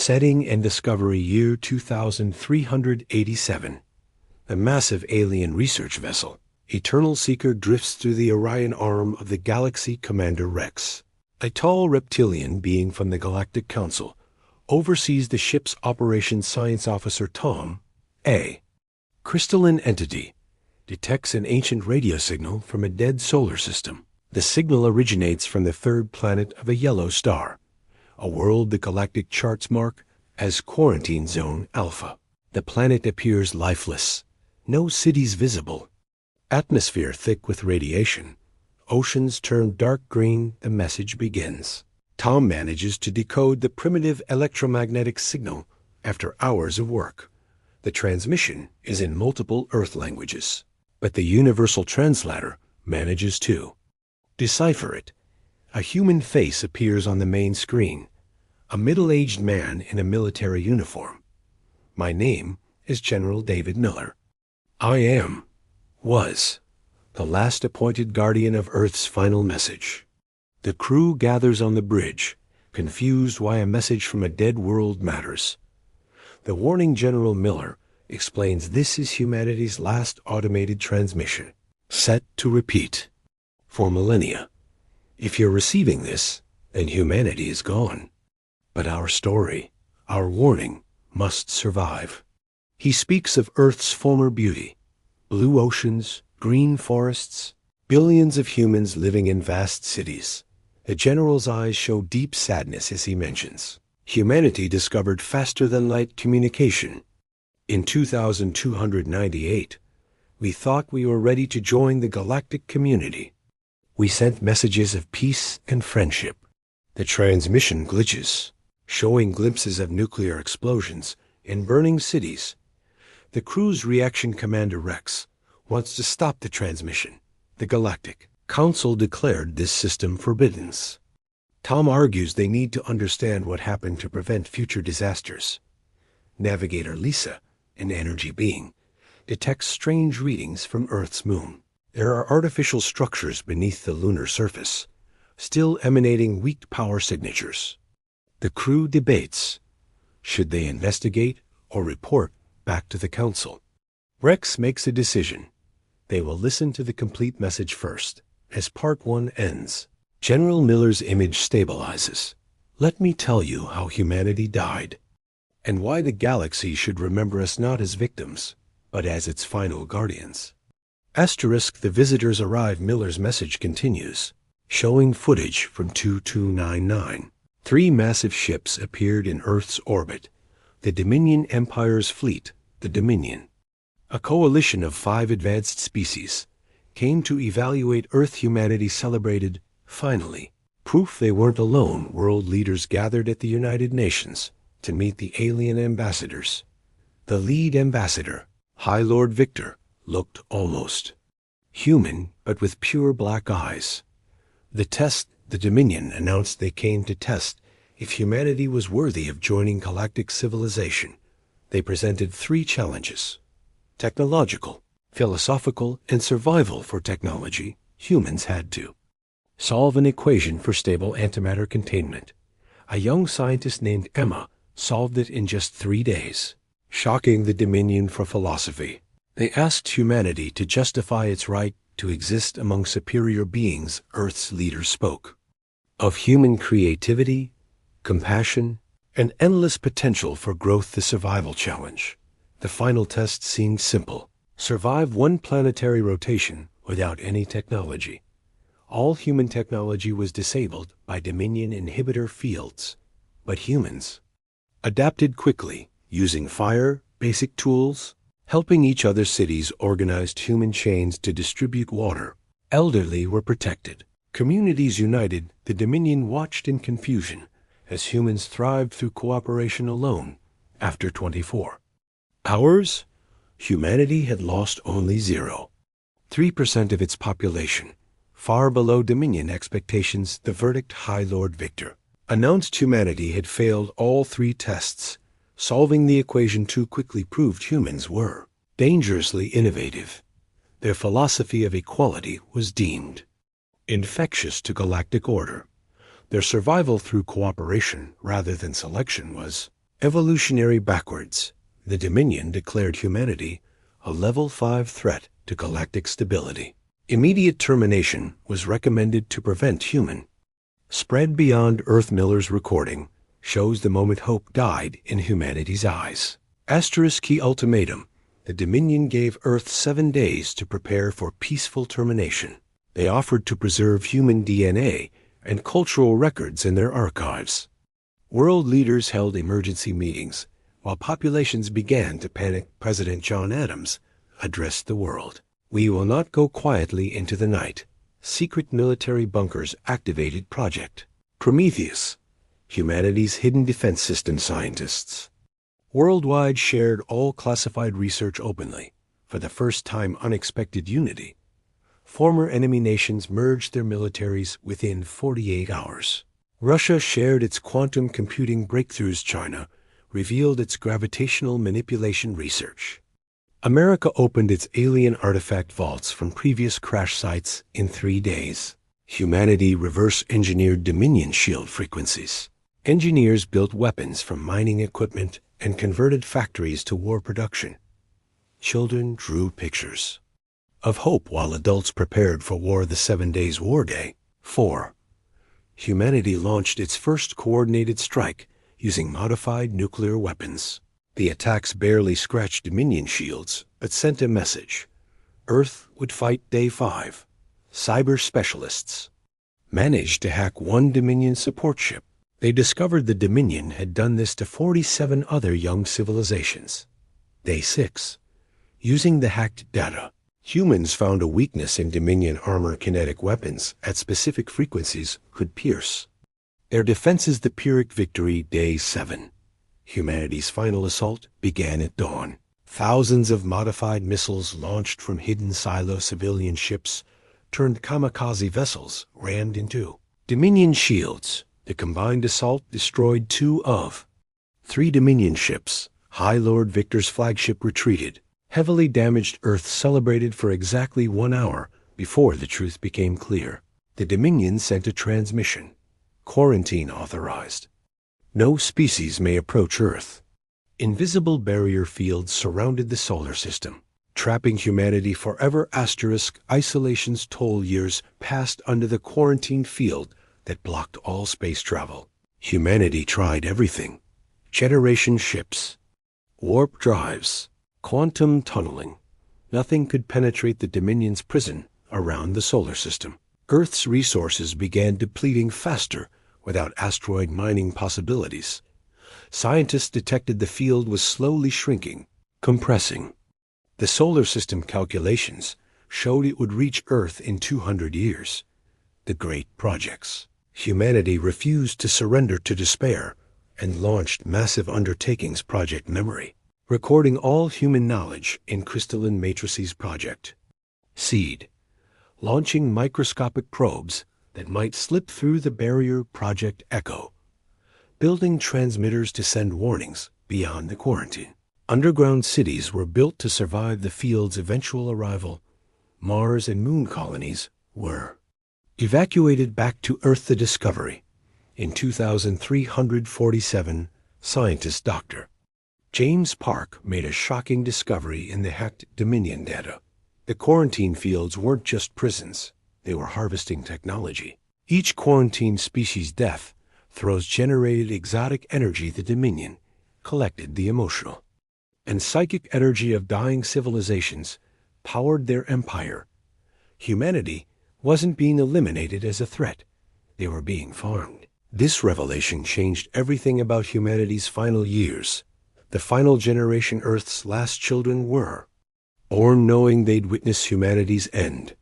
Setting and discovery year 2387. A massive alien research vessel, Eternal Seeker, drifts through the Orion arm of the galaxy Commander Rex. A tall reptilian being from the Galactic Council oversees the ship's operations science officer Tom. A crystalline entity detects an ancient radio signal from a dead solar system. The signal originates from the third planet of a yellow star, a world the galactic charts mark as Quarantine Zone Alpha. The planet appears lifeless, no cities visible, atmosphere thick with radiation, oceans turn dark green. The message begins. Tom manages to decode the primitive electromagnetic signal after hours of work. The transmission is in multiple Earth languages, but the universal translator manages to decipher it. A human face appears on the main screen, a middle-aged man in a military uniform. My name is General David Miller. I was the last appointed guardian of Earth's final message. The crew gathers on the bridge, confused why a message from a dead world matters. The warning General Miller explains this is humanity's last automated transmission, set to repeat for millennia. If you're receiving this, then humanity is gone. But our story, our warning, must survive. He speaks of Earth's former beauty, blue oceans, green forests, billions of humans living in vast cities. The general's eyes show deep sadness as he mentions humanity discovered faster-than-light communication. In 2298, we thought we were ready to join the galactic community. We sent messages of peace and friendship. The transmission glitches, showing glimpses of nuclear explosions in burning cities. The crew's reaction, Commander Rex wants to stop the transmission. The Galactic Council declared this system forbidden. Tom argues they need to understand what happened to prevent future disasters. Navigator Lisa, an energy being, detects strange readings from Earth's moon. There are artificial structures beneath the lunar surface, still emanating weak power signatures. The crew debates. Should they investigate or report back to the Council? Rex makes a decision. They will listen to the complete message first. As Part 1 ends, General Miller's image stabilizes. Let me tell you how humanity died, and why the galaxy should remember us not as victims, but as its final guardians. Asterisk, the visitors arrive. Miller's message continues, showing footage from 2299. 3 massive ships appeared in Earth's orbit. The Dominion Empire's fleet, the Dominion, a coalition of 5 advanced species, came to evaluate Earth. Humanity celebrated, finally, proof they weren't alone. World leaders gathered at the United Nations to meet the alien ambassadors. The lead ambassador, High Lord Victor, looked almost human, but with pure black eyes. The Dominion announced they came to test if humanity was worthy of joining galactic civilization. They presented 3 challenges: technological, philosophical, and survival. For technology, humans had to solve an equation for stable antimatter containment. A young scientist named Emma solved it in just 3 days, shocking the Dominion. For philosophy, they asked humanity to justify its right to exist among superior beings. Earth's leaders spoke of human creativity, compassion, and endless potential for growth. The survival challenge. The final test seemed simple: survive 1 planetary rotation without any technology. All human technology was disabled by Dominion inhibitor fields, but humans adapted quickly, using fire, basic tools, helping each other's cities, organized human chains to distribute water. Elderly were protected. Communities united. The Dominion watched in confusion as humans thrived through cooperation alone. After 24 hours, humanity had lost only 0.3% of its population, far below Dominion expectations. The verdict: High Lord Victor announced humanity had failed all 3 tests. Solving the equation too quickly proved humans were dangerously innovative. Their philosophy of equality was deemed infectious to galactic order. Their survival through cooperation rather than selection was Evolutionary backwards. The Dominion declared humanity a level 5 threat to galactic stability. Immediate termination was recommended to prevent human spread beyond Earth. Miller's recording shows the moment hope died in humanity's eyes. Key ultimatum. The Dominion gave Earth 7 days to prepare for peaceful termination. They offered to preserve human DNA and cultural records in their archives. World leaders held emergency meetings. While populations began to panic, President John Adams addressed the world. "We will not go quietly into the night." Secret military bunkers activated Project Prometheus, humanity's hidden defense system. Scientists worldwide shared all classified research openly. For the first time, unexpected unity. Former enemy nations merged their militaries within 48 hours. Russia shared its quantum computing breakthroughs. China revealed its gravitational manipulation research. America opened its alien artifact vaults from previous crash sites in 3 days. Humanity reverse-engineered Dominion shield frequencies. Engineers built weapons from mining equipment and converted factories to war production. Children drew pictures of hope while adults prepared for war. The 7 Days War Day. 4. Humanity launched its first coordinated strike using modified nuclear weapons. The attacks barely scratched Dominion shields, but sent a message. Earth would fight. Day 5. Cyber specialists managed to hack one Dominion support ship. They discovered the Dominion had done this to 47 other young civilizations. Day 6. Using the hacked data, humans found a weakness in Dominion armor. Kinetic weapons at specific frequencies could pierce their defenses. The Pyrrhic victory. Day 7. Humanity's final assault began at dawn. Thousands of modified missiles launched from hidden silo civilian ships turned kamikaze vessels rammed into Dominion shields. The combined assault destroyed 2 of 3 Dominion ships. High Lord Victor's flagship retreated. Heavily damaged Earth celebrated for exactly 1 hour before the truth became clear. The Dominion sent a transmission. Quarantine authorized. No species may approach Earth. Invisible barrier fields surrounded the solar system, trapping humanity forever. Isolation's toll. Years passed under the quarantine field that blocked all space travel. Humanity tried everything. Generation ships, warp drives, quantum tunneling. Nothing could penetrate the Dominion's prison around the solar system. Earth's resources began depleting faster without asteroid mining possibilities. Scientists detected the field was slowly shrinking, compressing. The solar system calculations showed it would reach Earth in 200 years. The great projects. Humanity refused to surrender to despair and launched massive undertakings. Project Memory, recording all human knowledge in crystalline matrices. Project Seed, launching microscopic probes that might slip through the barrier. Project Echo, building transmitters to send warnings beyond the quarantine. Underground cities were built to survive the field's eventual arrival. Mars and Moon colonies were evacuated back to Earth. The discovery. In 2347, scientist Dr. James Park made a shocking discovery in the hacked Dominion data. The quarantine fields weren't just prisons. They were harvesting technology. Each quarantine species' death throws generated exotic energy. The Dominion collected the emotional and psychic energy of dying civilizations, powered their empire. Humanity wasn't being eliminated as a threat. They were being farmed. This revelation changed everything about humanity's final years. The final generation, Earth's last children, were born knowing they'd witness humanity's end.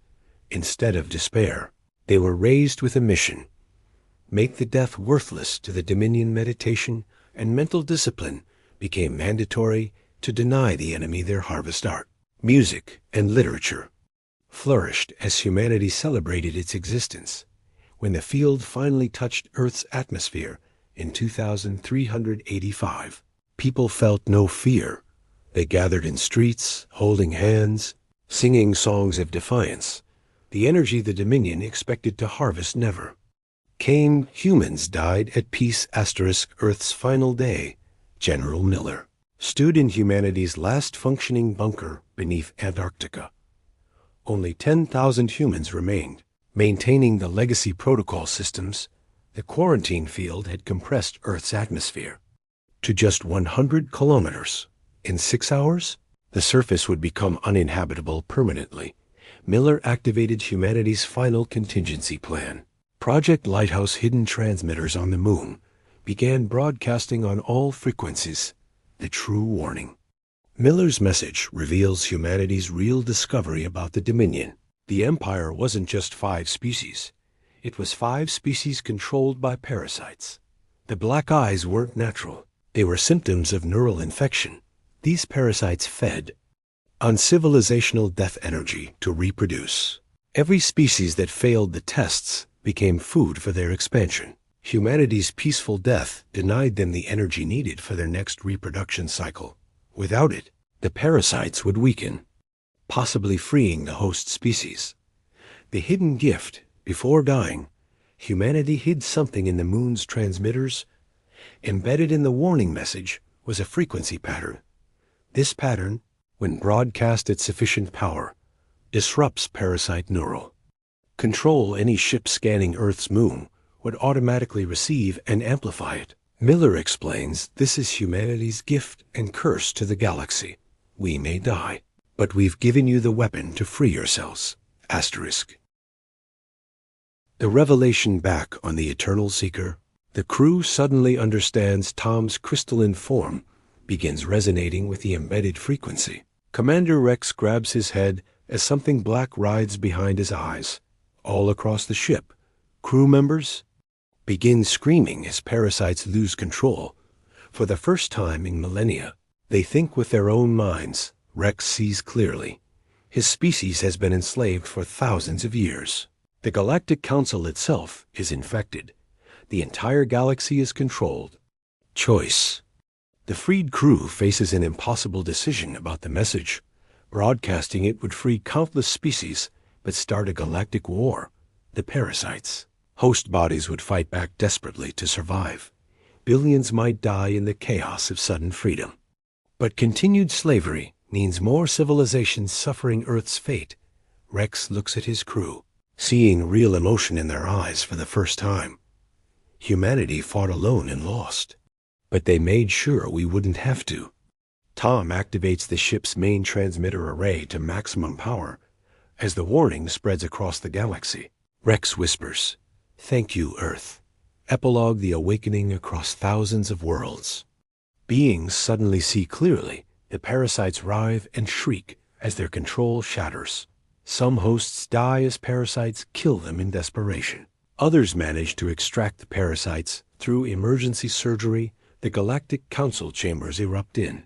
Instead of despair, they were raised with a mission. Make the death worthless. To the Dominion, meditation and mental discipline became mandatory to deny the enemy their harvest. Art, music, and literature flourished as humanity celebrated its existence. When the field finally touched Earth's atmosphere in 2385, people felt no fear. They gathered in streets, holding hands, singing songs of defiance. The energy the Dominion expected to harvest never came. Humans died at peace. Earth's final day. General Miller, stood in humanity's last functioning bunker beneath Antarctica. Only 10,000 humans remained. Maintaining the legacy protocol systems, the quarantine field had compressed Earth's atmosphere to just 100 kilometers. In 6 hours, the surface would become uninhabitable permanently. Miller activated humanity's final contingency plan. Project Lighthouse hidden transmitters on the moon began broadcasting on all frequencies the true warning. Miller's message reveals humanity's real discovery about the Dominion. The Empire wasn't just 5 species. It was 5 species controlled by parasites. The black eyes weren't natural. They were symptoms of neural infection. These parasites fed on civilizational death energy to reproduce. Every species that failed the tests became food for their expansion. Humanity's peaceful death denied them the energy needed for their next reproduction cycle. Without it, the parasites would weaken, possibly freeing the host species. The hidden gift, before dying, humanity hid something in the moon's transmitters. Embedded in the warning message was a frequency pattern. This pattern, when broadcast at sufficient power, disrupts parasite neural control. Any ship scanning Earth's moon would automatically receive and amplify it. Miller explains this is humanity's gift and curse to the galaxy. We may die, but we've given you the weapon to free yourselves. Asterisk. The revelation back on the Eternal Seeker. The crew suddenly understands Tom's crystalline form begins resonating with the embedded frequency. Commander Rex grabs his head as something black rides behind his eyes. All across the ship, crew members begin screaming as parasites lose control. For the first time in millennia, they think with their own minds. Rex sees clearly. His species has been enslaved for thousands of years. The Galactic Council itself is infected. The entire galaxy is controlled. Choice. The freed crew faces an impossible decision about the message. Broadcasting it would free countless species, but start a galactic war. The parasites. Host bodies would fight back desperately to survive. Billions might die in the chaos of sudden freedom. But continued slavery means more civilizations suffering Earth's fate. Rex looks at his crew, seeing real emotion in their eyes for the first time. Humanity fought alone and lost, but they made sure we wouldn't have to. Tom activates the ship's main transmitter array to maximum power. As the warning spreads across the galaxy, Rex whispers, "Thank you, Earth." Epilogue: the awakening across thousands of worlds. Beings suddenly see clearly. The parasites writhe and shriek as their control shatters. Some hosts die as parasites kill them in desperation. Others manage to extract the parasites through emergency surgery. The Galactic Council chambers erupt in.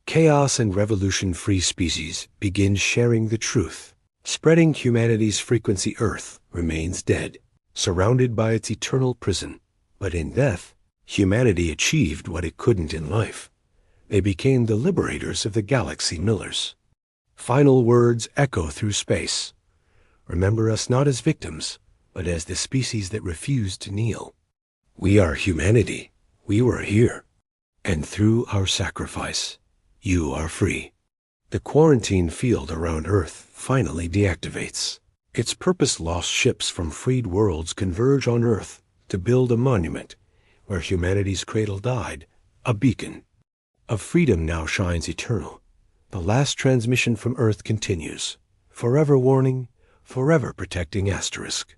Chaos and revolution-free species begin sharing the truth. Spreading humanity's frequency. Earth remains dead, surrounded by its eternal prison. But in death, humanity achieved what it couldn't in life. They became the liberators of the galaxy. Miller's final words echo through space. Remember us not as victims, but as the species that refused to kneel. We are humanity. We were here. And through our sacrifice, you are free. The quarantine field around Earth finally deactivates. Its purpose-lost ships from freed worlds converge on Earth to build a monument where humanity's cradle died. A beacon of freedom now shines eternal. The last transmission from Earth continues, forever warning, forever protecting. Asterisk.